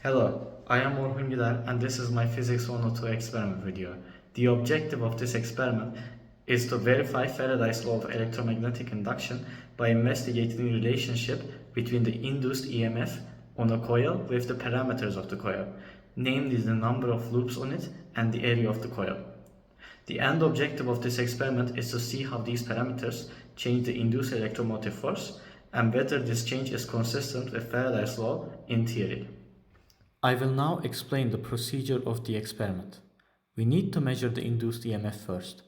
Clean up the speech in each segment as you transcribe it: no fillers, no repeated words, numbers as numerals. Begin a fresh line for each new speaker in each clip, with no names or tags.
Hello, I am Orhun Güler and this is my Physics 102 experiment video. The objective of this experiment is to verify Faraday's law of electromagnetic induction by investigating the relationship between the induced EMF on a coil with the parameters of the coil, namely the number of loops on it and the area of the coil. The end objective of this experiment is to see how these parameters change the induced electromotive force and whether this change is consistent with Faraday's law in theory. I will now explain the procedure of the experiment. We need to measure the induced EMF first.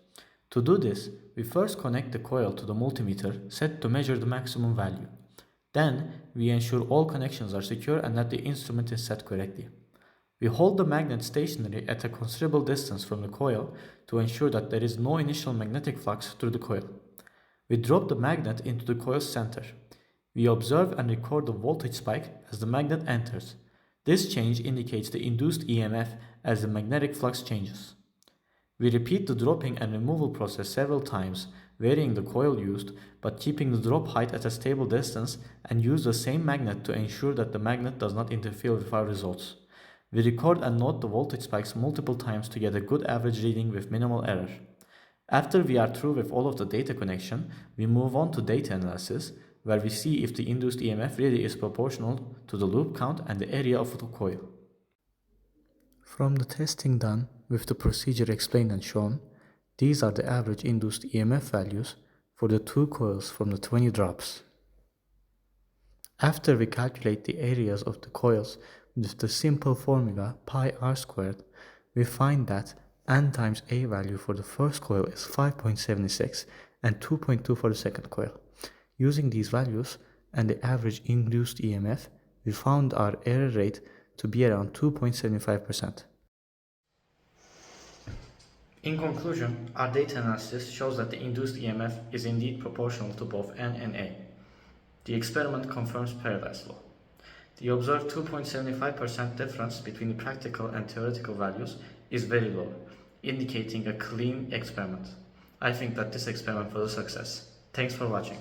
To do this, we first connect the coil to the multimeter set to measure the maximum value. Then, we ensure all connections are secure and that the instrument is set correctly. We hold the magnet stationary at a considerable distance from the coil to ensure that there is no initial magnetic flux through the coil. We drop the magnet into the coil's center. We observe and record the voltage spike as the magnet enters. This change indicates the induced EMF as the magnetic flux changes. We repeat the dropping and removal process several times, varying the coil used but keeping the drop height at a stable distance, and use the same magnet to ensure that the magnet does not interfere with our results. We record and note the voltage spikes multiple times to get a good average reading with minimal error. After we are through with all of the data connection, we move on to data analysis, where we see if the induced EMF really is proportional to the loop count and the area of the coil. From the testing done with the procedure explained and shown, these are the average induced EMF values for the two coils from the 20 drops. After we calculate the areas of the coils with the simple formula pi r squared, we find that N times A value for the first coil is 5.76 and 2.2 for the second coil. Using these values and the average induced EMF, we found our error rate to be around 2.75%. In conclusion, our data analysis shows that the induced EMF is indeed proportional to both N and A. The experiment confirms Faraday's law. The observed 2.75% difference between the practical and theoretical values is very low, indicating a clean experiment. I think that this experiment was a success. Thanks for watching.